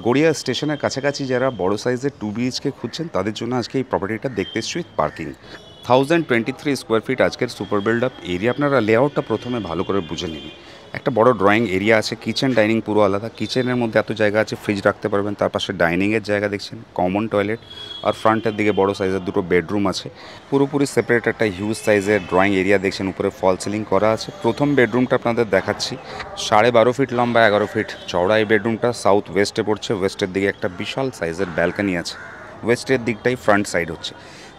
গড়িয়া স্টেশনের কাছাকাছি যারা বড় সাইজের 2 BHK খুঁজছেন তাদের জন্য আজকে এই প্রপার্টিটা দেখতে এসেছি উইথ পার্কিং। 1023 স্কোয়ার ফিট আজকের সুপার বিল্ড আপ এরিয়া। আপনারা লেআউটটা প্রথমে ভালো করে বুঝে নিন। একটা বড় ড্রয়িং এরিয়া আছে, কিচেন ডাইনিং পুরো আলাদা। কিচেনের মধ্যে এত জায়গা আছে, ফ্রিজ রাখতে পারবেন। তার পাশে ডাইনিংয়ের জায়গা দেখছেন, কমন টয়লেট, আর ফ্রন্টের দিকে বড় সাইজের 2টো বেডরুম আছে। পুরোপুরি সেপারেট একটা হিউজ সাইজের ড্রয়িং এরিয়া দেখছেন, উপরে ফল সিলিং করা আছে। প্রথম বেডরুমটা আপনাদের দেখাচ্ছি, 12.5 ফিট লম্বা, 11 ফিট চওড়া এই বেডরুমটা। সাউথ ওয়েস্টে পড়ছে, ওয়েস্টের দিকে একটা বিশাল সাইজের ব্যালকানি আছে। ওয়েস্টের দিকটাই ফ্রন্ট সাইড হচ্ছে।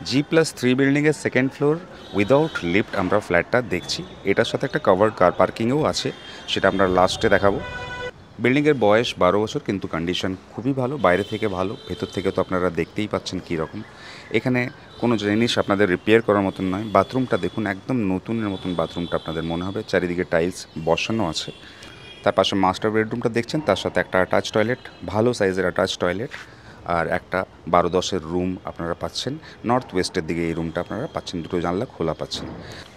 G+3 বিল্ডিংয়ের সেকেন্ড ফ্লোর উইদাউট লিফট আমরা ফ্ল্যাটটা দেখছি। এটার সাথে একটা কভার্ড কার পার্কিংও আছে, সেটা আমরা লাস্টে দেখাবো। বিল্ডিংয়ের বয়স 12 বছর, কিন্তু কন্ডিশন খুবই ভালো, বাইরে থেকে ভালো, ভেতর থেকে তো আপনারা দেখতেই পাচ্ছেন কীরকম। এখানে কোনো জিনিস আপনাদের রিপেয়ার করার মতন নয়। বাথরুমটা দেখুন, একদম নতুনের মতন বাথরুমটা আপনাদের মনে হবে। চারিদিকে টাইলস বসানো আছে। তার পাশে মাস্টার বেডরুমটা দেখছেন, তার সাথে একটা অ্যাটাচ টয়লেট, ভালো সাইজের অ্যাটাচ টয়লেট, আর একটা 12-10-এর রুম আপনারা পাচ্ছেন। নর্থ ওয়েস্টের দিকে এই রুমটা আপনারা পাচ্ছেন, দুটো জানলা খোলা পাচ্ছেন।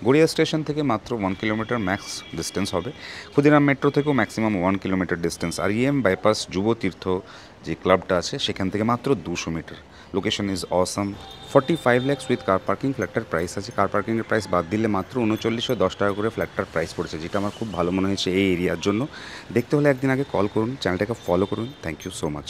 গড়িয়া স্টেশন থেকে মাত্র 1 কিলোমিটার ম্যাক্স ডিস্টেন্স হবে। ক্ষুদিরাম মেট্রো থেকেও ম্যাক্সিমাম 1 কিলোমিটার ডিস্টেন্স। আর বাইপাস যুব তীর্থ যে ক্লাবটা আছে সেখান থেকে মাত্র 200 metre. Location is awesome. 45 lakhs with car parking ফ্ল্যাটটার প্রাইস আছে। কার পার্কিংয়ের প্রাইস বাদ দিলে মাত্র 3910 টাকা করে ফ্ল্যাটটার প্রাইস পড়েছে, যেটা আমার খুব ভালো মনে হয়েছে এই এরিয়ার জন্য। দেখতে হলে একদিন আগে কল করুন, চ্যানেলটাকে ফলো করুন। Thank you so much.